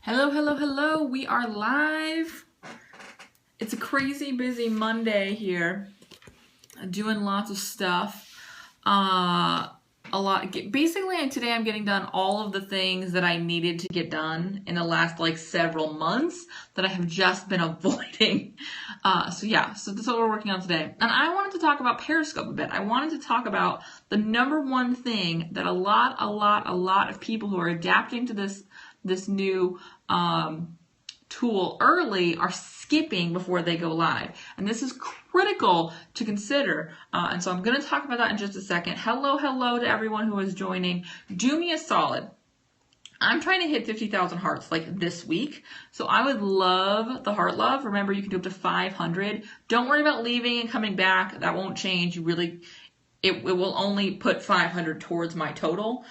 Hello, hello, hello. We are live. It's a crazy busy Monday here. Doing lots of stuff. Basically, today I'm getting done all of the things that I needed to get done in the last several months that I have just been avoiding. So that's what we're working on today. And I wanted to talk about Periscope a bit. I wanted to talk about the number one thing that a lot of people who are adapting to this new tool early are skipping before they go live. And this is critical to consider. And so I'm going to talk about that in just a second. Hello to everyone who is joining. Do me a solid. I'm trying to hit 50,000 hearts this week. So I would love the heart love. Remember, you can do up to 500. Don't worry about leaving and coming back. That won't change. It will only put 500 towards my total.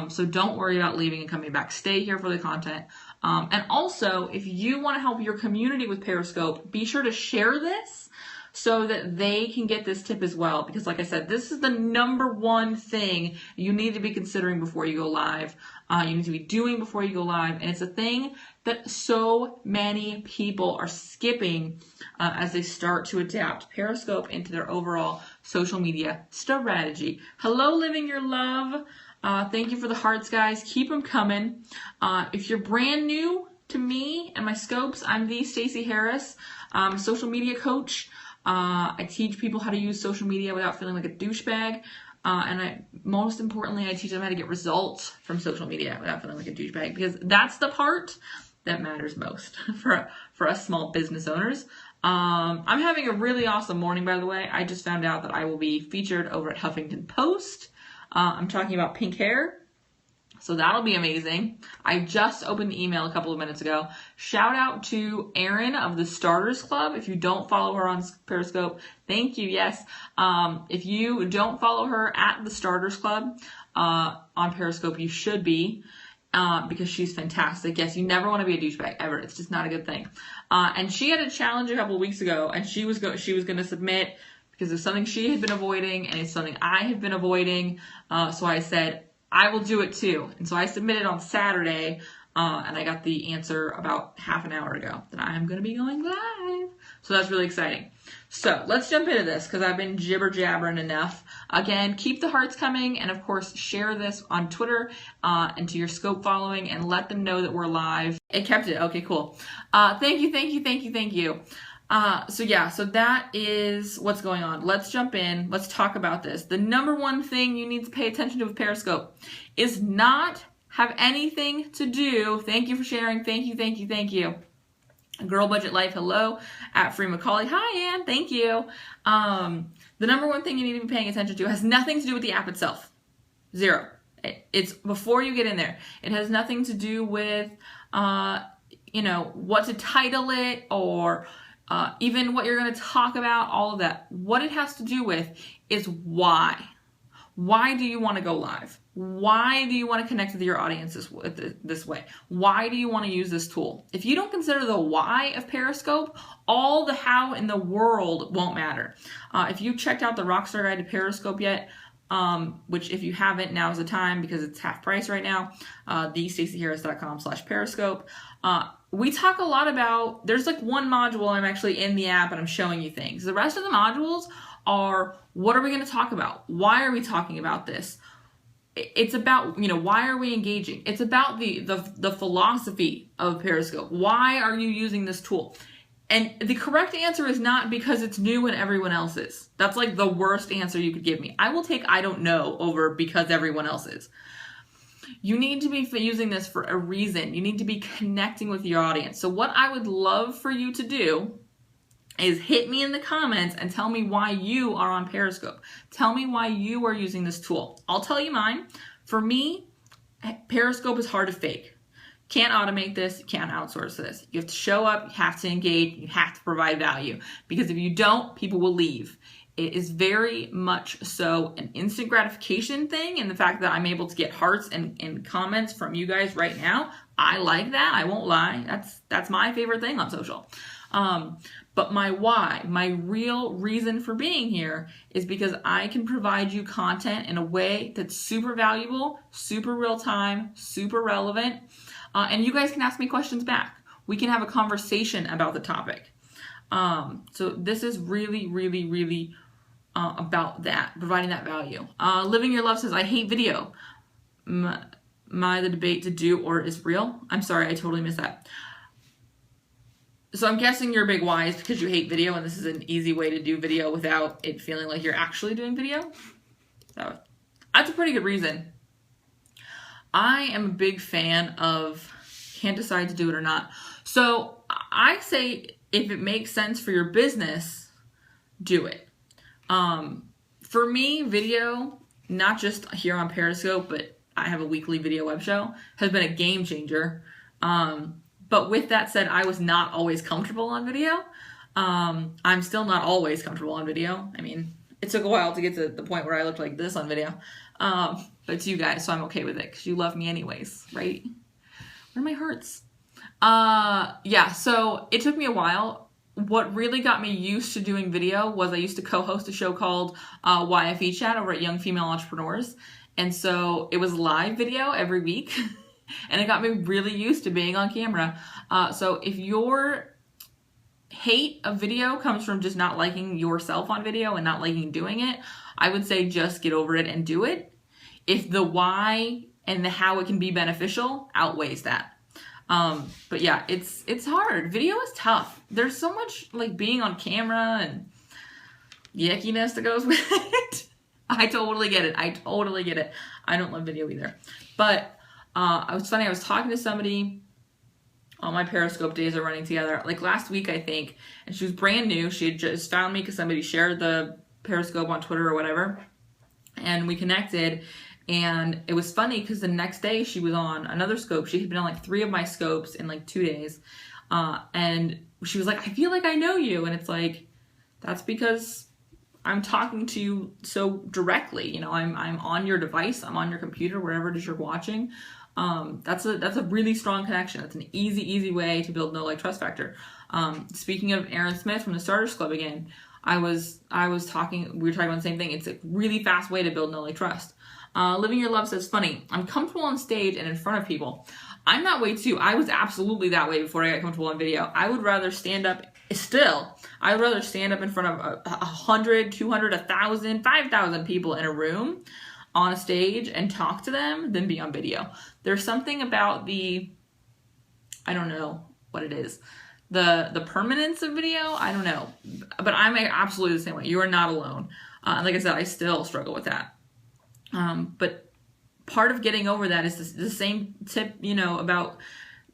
So don't worry about leaving and coming back. Stay here for the content. And also, if you want to help your community with Periscope, be sure to share this so that they can get this tip as well. Because like I said, this is the number one thing you need to be considering before you go live. You need to be doing before you go live. And it's a thing that so many people are skipping as they start to adapt Periscope into their overall social media strategy. Hello, living your love. Thank you for the hearts, guys. Keep them coming. If you're brand new to me and my scopes, I'm the Stacey Harris. I'm a social media coach. I teach people how to use social media without feeling like a douchebag. And most importantly, I teach them how to get results from social media without feeling like a douchebag, because that's the part that matters most for us small business owners. I'm having a really awesome morning, by the way. I just found out that I will be featured over at Huffington Post. I'm talking about pink hair, so that'll be amazing. I just opened the email a couple of minutes ago. Shout out to Erin of the Starters Club. If you don't follow her on Periscope, thank you, yes. If you don't follow her at the Starters Club on Periscope, you should be, because she's fantastic. Yes, you never want to be a douchebag, ever. It's just not a good thing. And she had a challenge a couple of weeks ago, and she was going to submit, because it's something she had been avoiding and it's something I had been avoiding. So I said, I will do it too. And so I submitted on Saturday, and I got the answer about half an hour ago that I am going to be going live. So that's really exciting. So let's jump into this, because I've been jibber jabbering enough. Again, keep the hearts coming, and of course share this on Twitter and to your scope following, and let them know that we're live. It kept it. Okay, cool. Thank you. So that is what's going on. Let's jump in. Let's talk about this. The number one thing you need to pay attention to with Periscope is not have anything to do. Thank you for sharing. Thank you. Girl Budget Life, hello. At Free Macaulay, hi Ann, thank you. The number one thing you need to be paying attention to has nothing to do with the app itself. Zero. It's before you get in there. It has nothing to do with, what to title it, or even what you're going to talk about, all of that. What it has to do with is why. Why do you want to go live? Why do you want to connect with your audience this way? Why do you want to use this tool? If you don't consider the why of Periscope, all the how in the world won't matter. If you checked out the Rockstar Guide to Periscope yet, which if you haven't, now's the time, because it's half price right now, thestaceyharris.com/Periscope. We talk a lot about, there's one module I'm actually in the app and I'm showing you things. The rest of the modules are, what are we going to talk about? Why are we talking about this? It's about, why are we engaging? It's about the philosophy of Periscope. Why are you using this tool? And the correct answer is not because it's new and everyone else is. That's the worst answer you could give me. I will take I don't know over because everyone else is. You need to be using this for a reason. You need to be connecting with your audience. So what I would love for you to do is hit me in the comments and tell me why you are on Periscope. Tell me why you are using this tool. I'll tell you mine. For me, Periscope is hard to fake. Can't automate this. You can't outsource this. You have to show up. You have to engage. You have to provide value. Because if you don't, people will leave. It is very much so an instant gratification thing, and the fact that I'm able to get hearts and comments from you guys right now, I like that. I won't lie. That's my favorite thing on social. But my why, my real reason for being here is because I can provide you content in a way that's super valuable, super real time, super relevant, And you guys can ask me questions back. We can have a conversation about the topic. So this is really, really, really about that, providing that value. Living Your Love says, I hate video. The debate to do or is real? I'm sorry, I totally missed that. So I'm guessing your big why is because you hate video, and this is an easy way to do video without it feeling like you're actually doing video. So that's a pretty good reason. I am a big fan of can't decide to do it or not. So I say if it makes sense for your business, do it. For me, video, not just here on Periscope, but I have a weekly video web show, has been a game changer. But with that said, I was not always comfortable on video. I'm still not always comfortable on video. I mean, it took a while to get to the point where I looked like this on video. But it's you guys, so I'm okay with it because you love me anyways, right? Where are my hearts? Yeah, so it took me a while. What really got me used to doing video was I used to co-host a show called YFE Chat over at Young Female Entrepreneurs. And so it was live video every week. And it got me really used to being on camera. So if your hate of video comes from just not liking yourself on video and not liking doing it, I would say just get over it and do it. If the why and the how it can be beneficial outweighs that. But yeah, it's hard. Video is tough. There's so much like being on camera and yuckiness that goes with it. I totally get it. I don't love video either. But it was funny. I was talking to somebody. All my Periscope days are running together. Like last week, I think. And she was brand new. She had just found me because somebody shared the Periscope on Twitter or whatever. And we connected. And it was funny because the next day she was on another scope. She had been on like 3 of my scopes in like 2 days. And she was like, I feel like I know you. And it's like, that's because I'm talking to you so directly. You know, I'm on your device. I'm on your computer, wherever it is you're watching. That's a really strong connection. That's an easy way to build know, like, trust factor. Speaking of Aaron Smith from the Starters Club again, we were talking about the same thing. It's a really fast way to build know, like, trust. Living Your Love says, funny, I'm comfortable on stage and in front of people. I'm that way too. I was absolutely that way before I got comfortable on video. I would rather stand up in front of 100, 200, 1,000, 5,000 people in a room on a stage and talk to them than be on video. There's something about I don't know what it is. The permanence of video, I don't know. But I'm absolutely the same way. You are not alone. Like I said, I still struggle with that. But part of getting over that is the same tip, about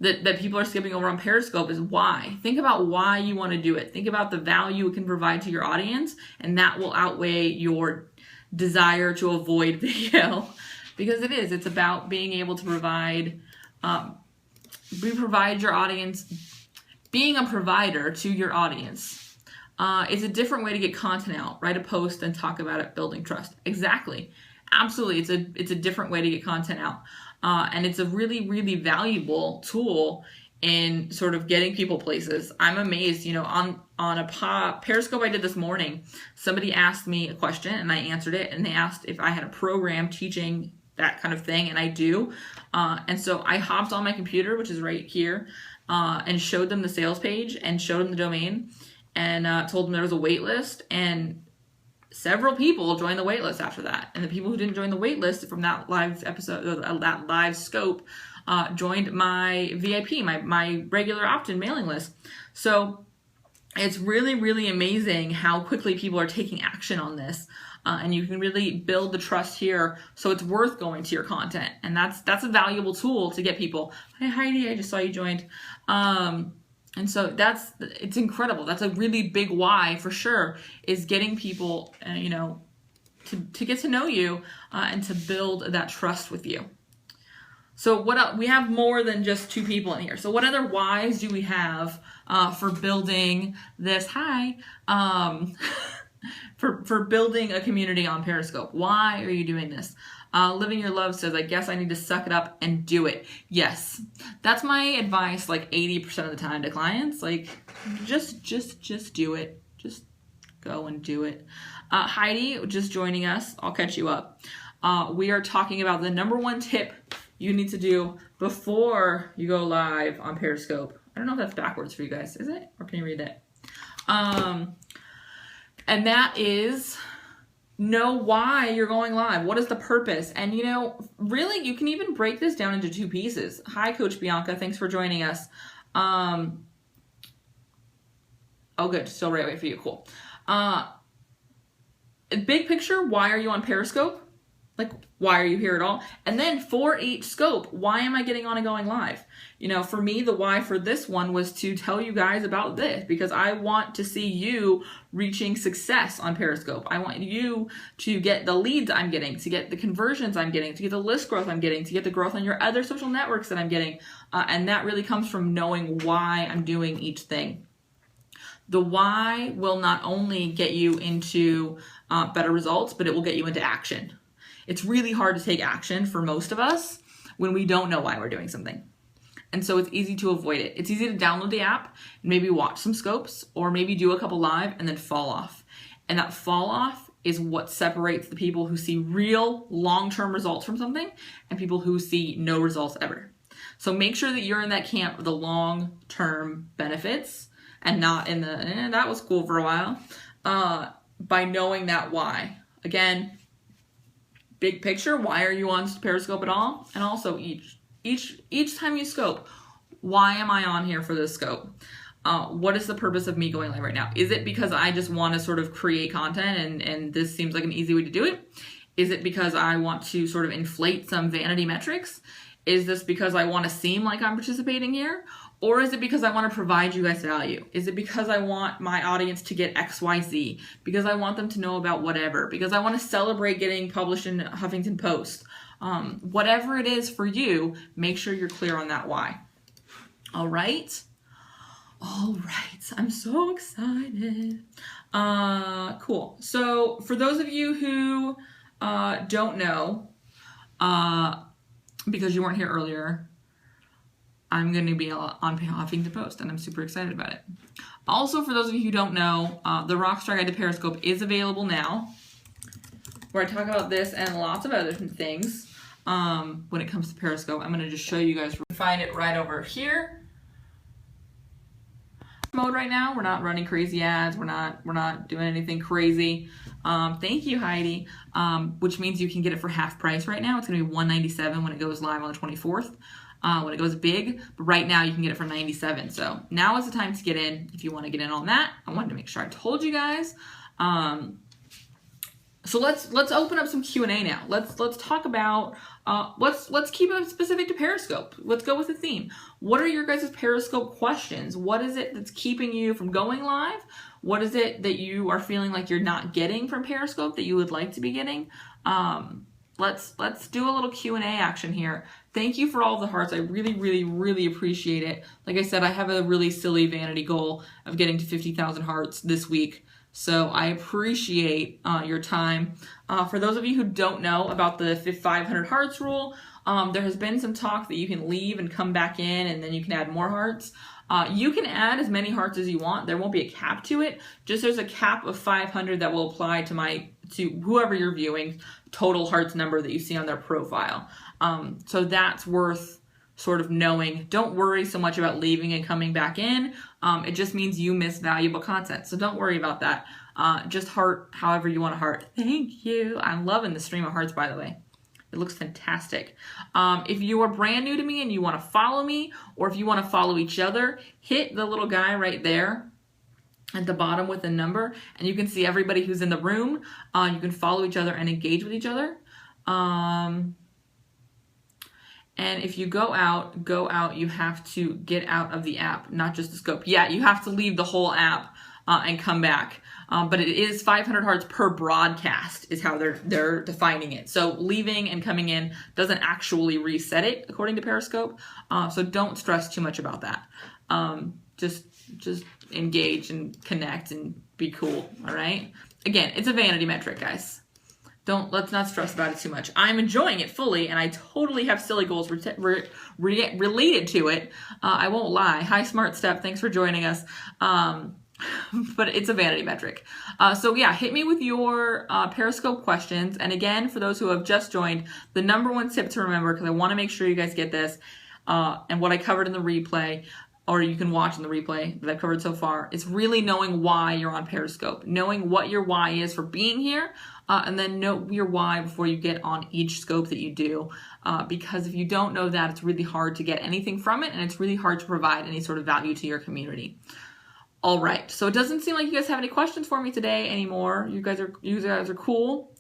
that people are skipping over on Periscope is why. Think about why you want to do it. Think about the value it can provide to your audience, and that will outweigh your desire to avoid video. Because it's about being able to provide your audience, being a provider to your audience. It's a different way to get content out. Write a post and talk about it, building trust. Exactly. Absolutely. It's a different way to get content out. And it's a really, really valuable tool in sort of getting people places. I'm amazed, on a Periscope I did this morning, somebody asked me a question and I answered it, and they asked if I had a program teaching that kind of thing, and I do. And so I hopped on my computer, which is right here, and showed them the sales page and showed them the domain, and told them there was a wait list, and several people joined the wait list after that. And the people who didn't join the wait list from that live episode, that live scope, joined my VIP, my regular opt-in mailing list. So it's really, really amazing how quickly people are taking action on this. And you can really build the trust here, so it's worth going to your content. And that's a valuable tool to get people. Hi Heidi, I just saw you joined. And so it's incredible. That's a really big why for sure, is getting people, to get to know you and to build that trust with you. So what else? We have more than just 2 people in here. So what other whys do we have for building this? For building a community on Periscope? Why are you doing this? Living Your Love says, I guess I need to suck it up and do it. Yes. That's my advice, like 80% of the time to clients. Like, just do it. Just go and do it. Heidi, just joining us. I'll catch you up. We are talking about the number 1 tip you need to do before you go live on Periscope. I don't know if that's backwards for you guys. Is it? Or can you read it? And that is know why you're going live. What is the purpose? And you know, really, you can even break this down into 2 pieces. Hi, Coach Bianca. Thanks for joining us. Oh, good. Still right away for you. Cool. Big picture, why are you on Periscope? Like, why are you here at all? And then for each scope, why am I getting on and going live? You know, for me, the why for this one was to tell you guys about this because I want to see you reaching success on Periscope. I want you to get the leads I'm getting, to get the conversions I'm getting, to get the list growth I'm getting, to get the growth on your other social networks that I'm getting. And that really comes from knowing why I'm doing each thing. The why will not only get you into better results, but it will get you into action. It's really hard to take action for most of us when we don't know why we're doing something. And so it's easy to avoid it. It's easy to download the app, maybe watch some scopes, or maybe do a couple live and then fall off. And that fall off is what separates the people who see real long-term results from something and people who see no results ever. So make sure that you're in that camp of the long-term benefits and not in the, that was cool for a while, by knowing that why. Again, big picture, why are you on Periscope at all? And also each time you scope, why am I on here for this scope? What is the purpose of me going live right now? Is it because I just want to sort of create content and this seems like an easy way to do it? Is it because I want to sort of inflate some vanity metrics? Is this because I want to seem like I'm participating here? Or is it because I want to provide you guys value? Is it because I want my audience to get XYZ? Because I want them to know about whatever? Because I want to celebrate getting published in Huffington Post? Whatever it is for you, make sure you're clear on that why. All right? All right. I'm so excited. Cool. So for those of you who don't know, because you weren't here earlier, I'm going to be on Huffington Post, and I'm super excited about it. Also, for those of you who don't know, the Rockstar Guide to Periscope is available now, where I talk about this and lots of other things when it comes to Periscope. I'm going to just show you guys. Find it right over here. Mode right now. We're not running crazy ads. We're not doing anything crazy. Thank you, Heidi. Which means you can get it for half price right now. It's going to be $197 when it goes live on the 24th. When it goes big, but right now you can get it for $97. So now is the time to get in if you want to get in on that. I wanted to make sure I told you guys. So let's open up some Q&A now. Let's talk about let's keep it specific to Periscope. Let's go with the theme. What are your guys' Periscope questions? What is it that's keeping you from going live? What is it that you are feeling like you're not getting from Periscope that you would like to be getting? Let's do a little Q&A action here. Thank you for all the hearts. I really, really, really appreciate it. Like I said, I have a really silly vanity goal of getting to 50,000 hearts this week. So I appreciate your time. For those of you who don't know about the 500 hearts rule, there has been some talk that you can leave and come back in and then you can add more hearts. You can add as many hearts as you want. There won't be a cap to it. Just there's a cap of 500 that will apply to whoever you're viewing, total hearts number that you see on their profile. So that's worth sort of knowing. Don't worry so much about leaving and coming back in. It just means you miss valuable content. So don't worry about that. Just heart however you want to heart. Thank you. I'm loving the stream of hearts, by the way. It looks fantastic. If you are brand new to me and you want to follow me, or if you want to follow each other, hit the little guy right there at the bottom with a number, and you can see everybody who's in the room. You can follow each other and engage with each other. And if you go out, you have to get out of the app, not just the scope. Yeah, you have to leave the whole app and come back. But it is 500 hearts per broadcast is how they're defining it. So leaving and coming in doesn't actually reset it according to Periscope. So don't stress too much about that. Just engage and connect and be cool. All right. Again, it's a vanity metric, guys. Let's not stress about it too much. I'm enjoying it fully, and I totally have silly goals related to it. I won't lie. Hi, Smart Step. Thanks for joining us. But it's a vanity metric. So yeah, hit me with your Periscope questions. And again, for those who have just joined, the number one tip to remember, because I want to make sure you guys get this, and what I covered in the replay, or you can watch in the replay that I've covered so far, it's really knowing why you're on Periscope, knowing what your why is for being here, and then know your why before you get on each scope that you do, because if you don't know that, it's really hard to get anything from it, and it's really hard to provide any sort of value to your community. All right, so it doesn't seem like you guys have any questions for me today anymore. You guys are cool.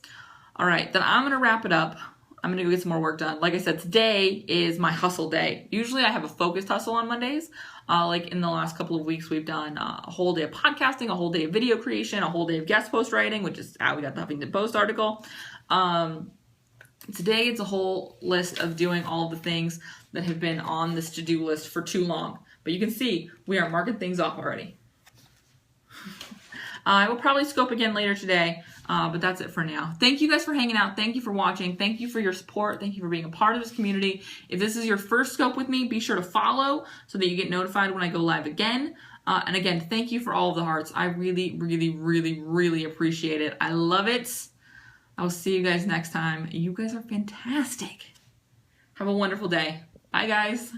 All right, then I'm gonna wrap it up. I'm gonna go get some more work done. Like I said, today is my hustle day. Usually I have a focused hustle on Mondays. Like in the last couple of weeks, we've done a whole day of podcasting, a whole day of video creation, a whole day of guest post writing, which is how we got the Huffington Post article. Today it's a whole list of doing all the things that have been on this to-do list for too long. But you can see we are marking things off already. I will probably scope again later today, but that's it for now. Thank you guys for hanging out. Thank you for watching. Thank you for your support. Thank you for being a part of this community. If this is your first scope with me, be sure to follow so that you get notified when I go live again. And again, thank you for all of the hearts. I really, really, really, really appreciate it. I love it. I will see you guys next time. You guys are fantastic. Have a wonderful day. Bye, guys.